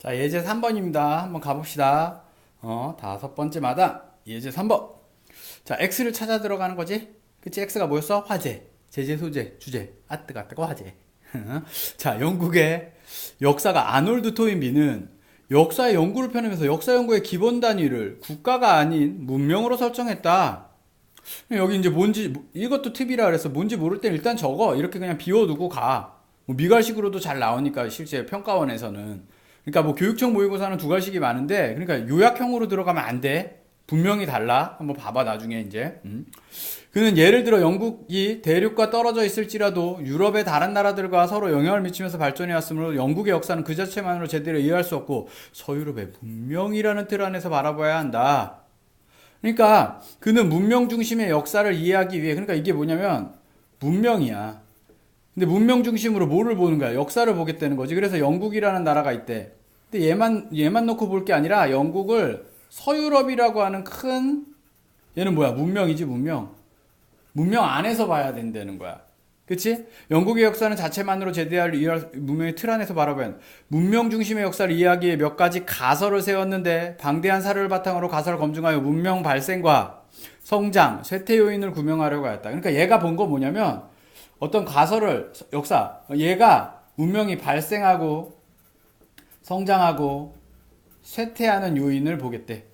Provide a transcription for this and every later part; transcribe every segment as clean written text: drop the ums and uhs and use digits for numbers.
자, 예제 3번입니다. 한번 가봅시다. 다섯 번째 마당. 예제 3번. 자, X를 찾아 들어가는 거지? 그치? X가 뭐였어? 화재, 제재, 소재, 주제. 뜨가 화재. 자, 영국의 역사가 아놀드 토인비는 역사의 연구를 펴내면서 역사 연구의 기본 단위를 국가가 아닌 문명으로 설정했다. 여기 이제 뭔지, 이것도 팁이라 그래서 뭔지 모를 땐 일단 적어. 이렇게 그냥 비워두고 가. 뭐 미갈식으로도 잘 나오니까 실제 평가원에서는. 그러니까 뭐 교육청 모의고사는 두 가지식이 많은데, 그러니까 요약형으로 들어가면 안 돼. 분명히 달라. 한번 봐봐 나중에 이제. 그는 예를 들어 영국이 대륙과 떨어져 있을지라도 유럽의 다른 나라들과 서로 영향을 미치면서 발전해 왔으므로 영국의 역사는 그 자체만으로 제대로 이해할 수 없고 서유럽의 문명이라는 틀 안에서 바라봐야 한다. 그러니까 그는 문명 중심의 역사를 이해하기 위해, 그러니까 이게 뭐냐면 문명이야. 근데 문명 중심으로 뭐를 보는 거야? 역사를 보겠다는 거지. 그래서 영국이라는 나라가 있대. 근데 얘만 놓고 볼 게 아니라 영국을 서유럽이라고 하는 큰, 얘는 뭐야? 문명이지, 문명. 문명 안에서 봐야 된다는 거야. 그치? 영국의 역사는 자체만으로 제대할 이해할 문명의 틀 안에서 바라봐야 한다. 문명 중심의 역사를 이해하기 위해 몇 가지 가설을 세웠는데 방대한 사료를 바탕으로 가설을 검증하여 문명 발생과 성장, 쇠퇴 요인을 구명하려고 했다. 그러니까 얘가 본 거 뭐냐면 어떤 가설을, 역사, 얘가 문명이 발생하고 성장하고 쇠퇴하는 요인을 보겠대.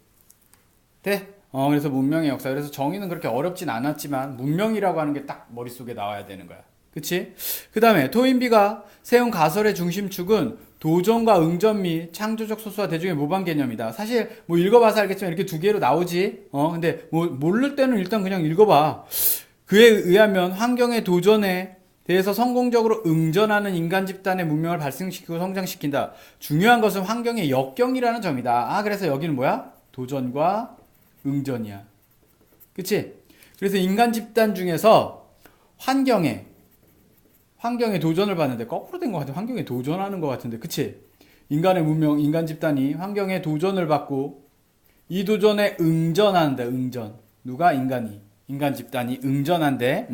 돼? 그래서 문명의 역사. 그래서 정의는 그렇게 어렵진 않았지만 문명이라고 하는 게 딱 머릿속에 나와야 되는 거야. 그치? 그 다음에 토인비가 세운 가설의 중심축은 도전과 응전 및 창조적 소수와 대중의 모방 개념이다. 사실 뭐 읽어봐서 알겠지만 이렇게 두 개로 나오지. 근데 뭐 모를 때는 일단 그냥 읽어봐. 그에 의하면 환경의 도전에 대해서 성공적으로 응전하는 인간 집단의 문명을 발생시키고 성장시킨다. 중요한 것은 환경의 역경이라는 점이다. 그래서 여기는 뭐야? 도전과 응전이야. 그치? 그래서 인간 집단 중에서 환경에 도전을 받는데 거꾸로 된 것 같아. 환경에 도전하는 것 같은데. 그치? 인간의 문명, 인간 집단이 환경에 도전을 받고 이 도전에 응전한다. 응전. 누가? 인간이. 인간 집단이 응전한대.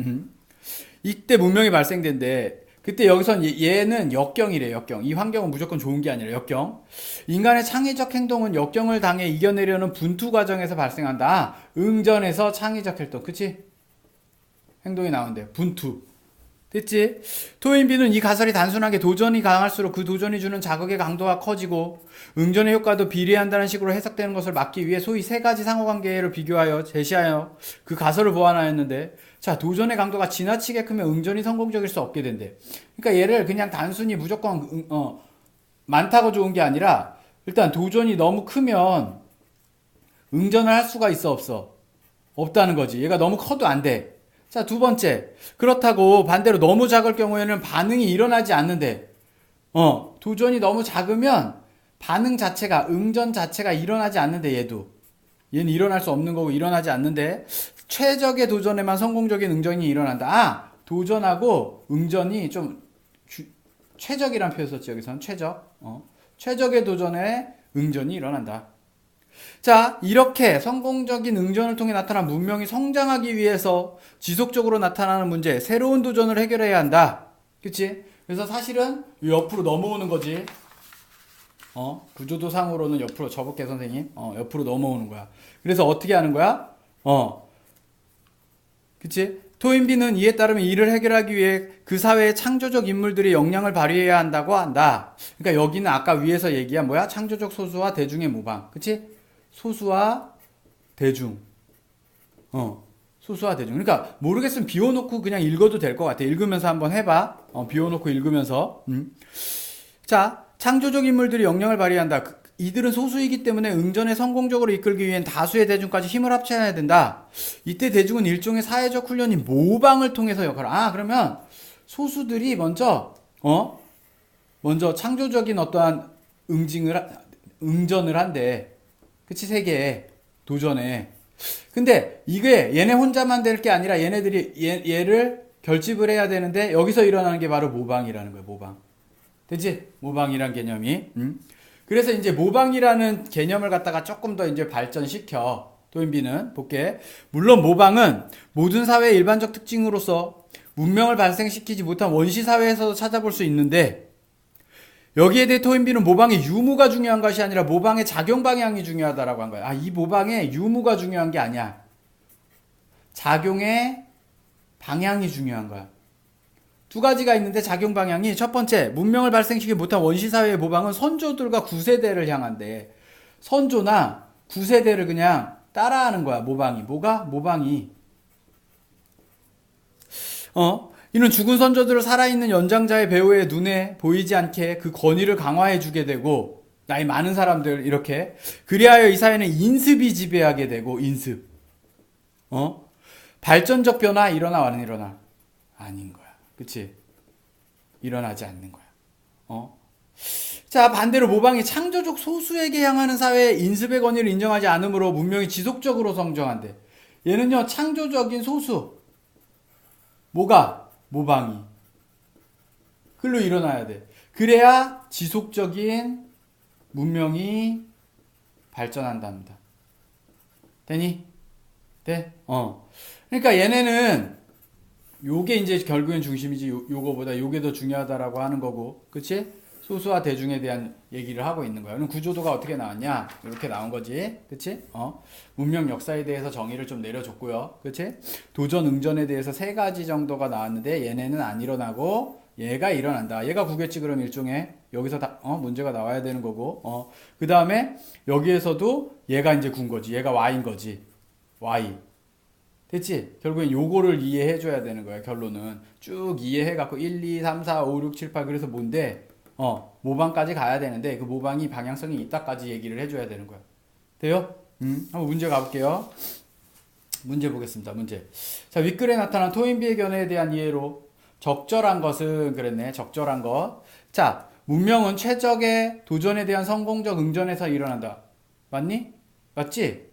이때 문명이 발생된대. 그때 여기선 얘는 역경이래. 역경. 이 환경은 무조건 좋은 게 아니라 역경. 인간의 창의적 행동은 역경을 당해 이겨내려는 분투 과정에서 발생한다. 응전에서 창의적 활동. 그치? 행동이 나온대. 분투. 됐지? 토인비는 이 가설이 단순하게 도전이 강할수록 그 도전이 주는 자극의 강도가 커지고 응전의 효과도 비례한다는 식으로 해석되는 것을 막기 위해 소위 세 가지 상호관계를 비교하여 제시하여 그 가설을 보완하였는데, 자, 도전의 강도가 지나치게 크면 응전이 성공적일 수 없게 된대. 그러니까 얘를 그냥 단순히 무조건 많다고 좋은 게 아니라 일단 도전이 너무 크면 응전을 할 수가 있어 없어? 없다는 거지. 얘가 너무 커도 안 돼. 자, 두 번째. 그렇다고 반대로 너무 작을 경우에는 반응이 일어나지 않는데, 도전이 너무 작으면 반응 자체가, 응전 자체가 일어나지 않는데, 얘는 일어날 수 없는 거고 일어나지 않는데, 최적의 도전에만 성공적인 응전이 일어난다. 도전하고 응전이 좀 최적이란 표현 썼지, 여기서는. 최적. 최적의 도전에 응전이 일어난다. 자, 이렇게 성공적인 응전을 통해 나타난 문명이 성장하기 위해서 지속적으로 나타나는 문제, 새로운 도전을 해결해야 한다. 그치? 그래서 사실은 옆으로 넘어오는 거지. 구조도상으로는 옆으로, 저볼게 선생님. 옆으로 넘어오는 거야. 그래서 어떻게 하는 거야? 그치? 토인비는 이에 따르면 이를 해결하기 위해 그 사회의 창조적 인물들이 역량을 발휘해야 한다고 한다. 그러니까 여기는 아까 위에서 얘기한 뭐야? 창조적 소수와 대중의 모방. 그치? 소수와 대중. 소수와 대중. 그러니까 모르겠으면 비워놓고 그냥 읽어도 될 것 같아. 읽으면서 한번 해봐. 비워놓고 읽으면서. 자, 창조적 인물들이 역량을 발휘한다. 이들은 소수이기 때문에 응전에 성공적으로 이끌기 위한 다수의 대중까지 힘을 합쳐야 된다. 이때 대중은 일종의 사회적 훈련인 모방을 통해서 역할을. 그러면 소수들이 먼저 창조적인 어떠한 응전을 한대. 그치? 세계에 도전에. 근데 이게 얘네 혼자만 될 게 아니라 얘네들이 얘를 결집을 해야 되는데 여기서 일어나는 게 바로 모방이라는 거야. 모방. 되지? 모방이란 개념이. 그래서 이제 모방이라는 개념을 갖다가 조금 더 이제 발전시켜. 토인비는 볼게. 물론 모방은 모든 사회의 일반적 특징으로서 문명을 발생시키지 못한 원시 사회에서도 찾아볼 수 있는데, 여기에 대해 토인비는 모방의 유무가 중요한 것이 아니라 모방의 작용 방향이 중요하다라고 한 거야. 아, 이 모방의 유무가 중요한 게 아니야. 작용의 방향이 중요한 거야. 두 가지가 있는데 작용 방향이 첫 번째, 문명을 발생시키지 못한 원시사회의 모방은 선조들과 구세대를 향한데 선조나 구세대를 그냥 따라하는 거야. 모방이. 뭐가? 모방이. 이는 죽은 선조들을 살아있는 연장자의 배후에 눈에 보이지 않게 그 권위를 강화해주게 되고 나이 많은 사람들 이렇게 그리하여 이 사회는 인습이 지배하게 되고 인습 발전적 변화 일어나 안 일어나? 아닌 거야. 그치? 일어나지 않는 거야. 자, 반대로 모방이 창조적 소수에게 향하는 사회의 인습의 권위를 인정하지 않으므로 문명이 지속적으로 성장한대. 얘는요, 창조적인 소수. 뭐가? 모방이. 글로 일어나야 돼. 그래야 지속적인 문명이 발전한답니다. 되니? 돼? 그러니까 얘네는 요게 이제 결국엔 중심이지 요거보다 요게 더 중요하다라고 하는 거고, 그치? 소수와 대중에 대한 얘기를 하고 있는 거야. 그럼 구조도가 어떻게 나왔냐? 이렇게 나온 거지. 그치? 문명 역사에 대해서 정의를 좀 내려줬고요. 그치? 도전 응전에 대해서 3가지 정도가 나왔는데 얘네는 안 일어나고 얘가 일어난다. 얘가 구겠지. 그럼 일종의 여기서 다 문제가 나와야 되는 거고. 그 다음에 여기에서도 얘가 이제 군 거지. 얘가 Y인 거지. Y. 됐지? 결국엔 요거를 이해해 줘야 되는 거야. 결론은 쭉 이해해 갖고 1, 2, 3, 4, 5, 6, 7, 8 그래서 뭔데? 모방까지 가야 되는데 그 모방이 방향성이 있다까지 얘기를 해줘야 되는 거야. 돼요? 한번 문제 가볼게요. 문제 보겠습니다. 문제. 자, 윗글에 나타난 토인비의 견해에 대한 이해로 적절한 것은 그랬네. 적절한 것. 자, 문명은 최적의 도전에 대한 성공적 응전에서 일어난다. 맞니? 맞지?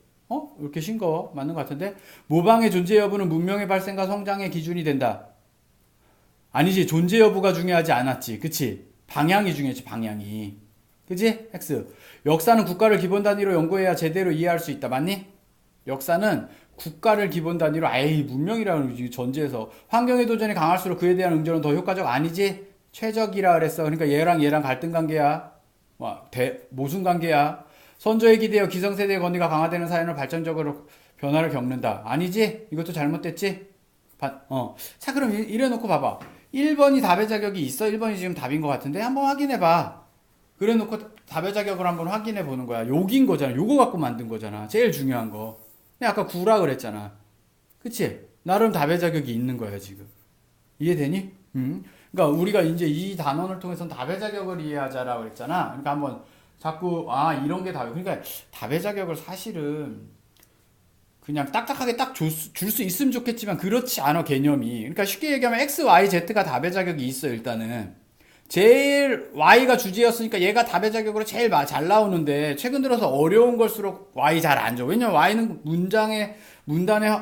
이렇게 싱거워. 맞는 것 같은데? 모방의 존재 여부는 문명의 발생과 성장의 기준이 된다. 아니지. 존재 여부가 중요하지 않았지. 그치? 방향이 중요하지. 방향이. 그치? X. 역사는 국가를 기본 단위로 연구해야 제대로 이해할 수 있다. 맞니? 역사는 국가를 기본 단위로 문명이라는 전제에서 환경의 도전이 강할수록 그에 대한 응전은 더 효과적 아니지? 최적이라 그랬어. 그러니까 얘랑 갈등 관계야. 모순 관계야. 선조에 기대어 기성세대의 권위가 강화되는 사회는 발전적으로 변화를 겪는다. 아니지? 이것도 잘못됐지? 자, 그럼 이래 놓고 봐봐. 1번이 답의 자격이 있어? 1번이 지금 답인 것 같은데? 한번 확인해봐. 그래 놓고 답의 자격을 한번 확인해 보는 거야. 욕인 거잖아. 요거 갖고 만든 거잖아. 제일 중요한 거. 근데 아까 9라 그랬잖아. 그치? 나름 답의 자격이 있는 거야, 지금. 이해되니? 그러니까 우리가 이제 이 단원을 통해서 답의 자격을 이해하자라고 그랬잖아. 그러니까 한번 자꾸 이런 게 답이. 그러니까 답의 자격을 사실은 그냥 딱딱하게 딱 줄 수 있으면 좋겠지만 그렇지 않아 개념이. 그러니까 쉽게 얘기하면 X, Y, Z가 답의 자격이 있어. 일단은 제일 Y가 주제였으니까 얘가 답의 자격으로 제일 잘 나오는데 최근 들어서 어려운 걸수록 Y 잘 안 줘. 왜냐면 Y는 문단의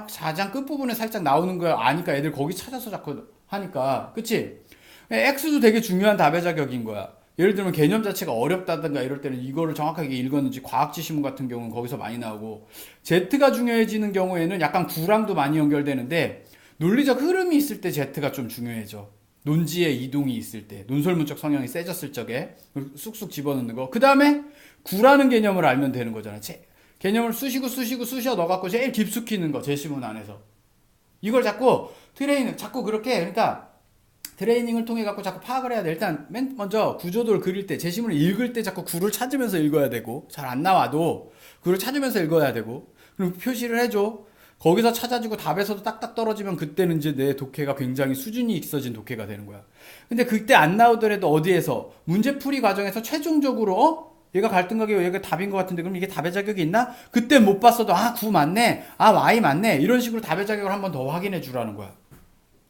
가장 끝부분에 살짝 나오는 거 아니까 애들 거기 찾아서 자꾸 하니까. 그치? X도 되게 중요한 답의 자격인 거야. 예를 들면 개념 자체가 어렵다든가 이럴 때는 이거를 정확하게 읽었는지 과학지시문 같은 경우는 거기서 많이 나오고, Z가 중요해지는 경우에는 약간 구랑도 많이 연결되는데 논리적 흐름이 있을 때 Z가 좀 중요해져. 논지의 이동이 있을 때, 논설문적 성향이 세졌을 적에 쑥쑥 집어넣는 거. 그 다음에 구라는 개념을 알면 되는 거잖아. 개념을 쑤셔 넣어갖고 제일 깊숙이 있는 거, 제시문 안에서. 이걸 자꾸 그렇게, 그러니까 트레이닝을 통해 갖고 자꾸 파악을 해야 돼. 일단 맨 먼저 구조도를 그릴 때, 제시문을 읽을 때 자꾸 구를 찾으면서 읽어야 되고, 잘 안 나와도 구를 찾으면서 읽어야 되고, 그럼 표시를 해줘. 거기서 찾아주고 답에서도 딱딱 떨어지면 그때는 이제 내 독해가 굉장히 수준이 있어진 독해가 되는 거야. 근데 그때 안 나오더라도 어디에서 문제풀이 과정에서 최종적으로 얘가 갈등각이고 얘가 답인 것 같은데 그럼 이게 답의 자격이 있나? 그때 못 봤어도 9 맞네. Y 맞네. 이런 식으로 답의 자격을 한 번 더 확인해 주라는 거야.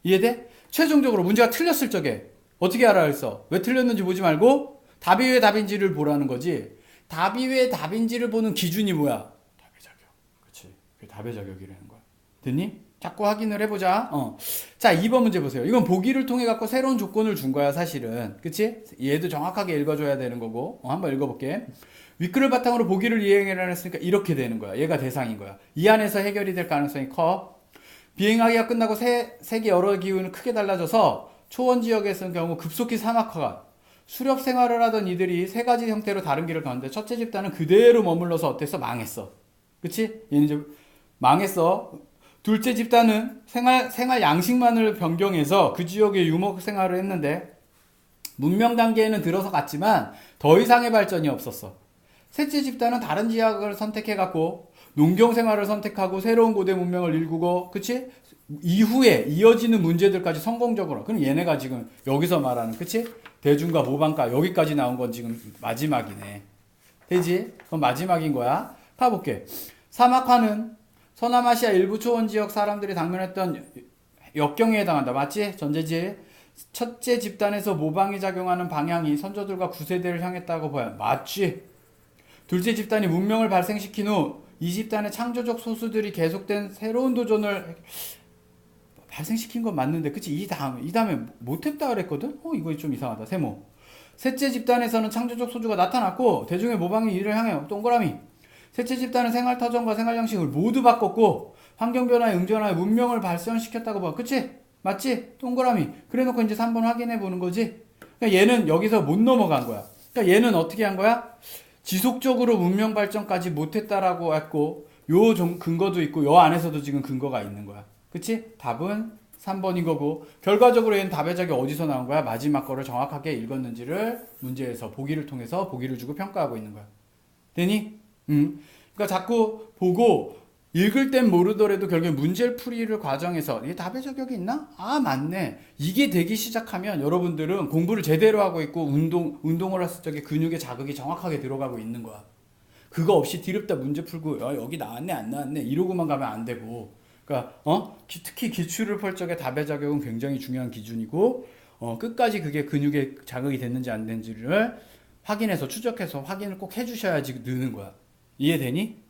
이해돼? 최종적으로 문제가 틀렸을 적에 어떻게 알아 했어? 왜 틀렸는지 보지 말고 답이 왜 답인지를 보라는 거지. 답이 왜 답인지를 보는 기준이 뭐야? 답의 자격. 그치? 그게 답의 자격이라는 거야. 됐니? 자꾸 확인을 해보자. 자, 2번 문제 보세요. 이건 보기를 통해 갖고 새로운 조건을 준 거야, 사실은. 그치? 얘도 정확하게 읽어줘야 되는 거고. 한번 읽어볼게. 윗글을 바탕으로 보기를 이행해라 했으니까 이렇게 되는 거야. 얘가 대상인 거야. 이 안에서 해결이 될 가능성이 커. 비행하기가 끝나고 세계 여러 기후는 크게 달라져서 초원 지역에서는 경우 급속히 산악화가, 수렵 생활을 하던 이들이 세 가지 형태로 다른 길을 가는데 첫째 집단은 그대로 머물러서 어땠어? 망했어. 그치? 얘는 이제 망했어. 둘째 집단은 생활 양식만을 변경해서 그 지역의 유목 생활을 했는데 문명 단계에는 들어서 갔지만 더 이상의 발전이 없었어. 셋째 집단은 다른 지역을 선택해갖고 농경 생활을 선택하고 새로운 고대 문명을 일구고, 그치? 이후에 이어지는 문제들까지 성공적으로. 그럼 얘네가 지금 여기서 말하는, 그치? 대중과 모방가 여기까지 나온 건 지금 마지막이네. 되지? 그건 마지막인 거야. 가볼게. 사막화는 서남아시아 일부 초원 지역 사람들이 당면했던 역경에 해당한다. 맞지? 전제지. 첫째 집단에서 모방이 작용하는 방향이 선조들과 구세대를 향했다고 보여. 맞지? 둘째 집단이 문명을 발생시킨 후 이 집단의 창조적 소수들이 계속된 새로운 도전을 발생시킨 건 맞는데, 그치? 이 다음에 못했다 그랬거든? 이거 좀 이상하다. 세모. 셋째 집단에서는 창조적 소주가 나타났고 대중의 모방이 이를 향해. 동그라미. 셋째 집단은 생활 터전과 생활 양식을 모두 바꿨고 환경 변화에 응전하여 문명을 발전시켰다고 봐. 그치? 맞지? 동그라미. 그래 놓고 이제 3번 확인해 보는 거지. 그러니까 얘는 여기서 못 넘어간 거야. 그러니까 얘는 어떻게 한 거야? 지속적으로 문명 발전까지 못했다라고 했고, 요 근거도 있고 요 안에서도 지금 근거가 있는 거야. 그치? 답은 3번인 거고, 결과적으로 얘는 답의 적이 어디서 나온 거야? 마지막 거를 정확하게 읽었는지를 문제에서 보기를 통해서 보기를 주고 평가하고 있는 거야. 되니? 그러니까 자꾸 보고 읽을 땐 모르더라도 결국에 문제를 풀이를 과정에서 이게 답의 저격이 있나? 아, 맞네. 이게 되기 시작하면 여러분들은 공부를 제대로 하고 있고 운동을 했을 적에 근육의 자극이 정확하게 들어가고 있는 거야. 그거 없이 뒤럽다 문제 풀고 여기 나왔네 안 나왔네 이러고만 가면 안 되고. 그러니까 특히 기출을 펼 적에 답의 자격은 굉장히 중요한 기준이고, 끝까지 그게 근육에 자극이 됐는지 안 됐는지를 확인해서 추적해서 확인을 꼭 해주셔야지 느는 거야. 이해되니?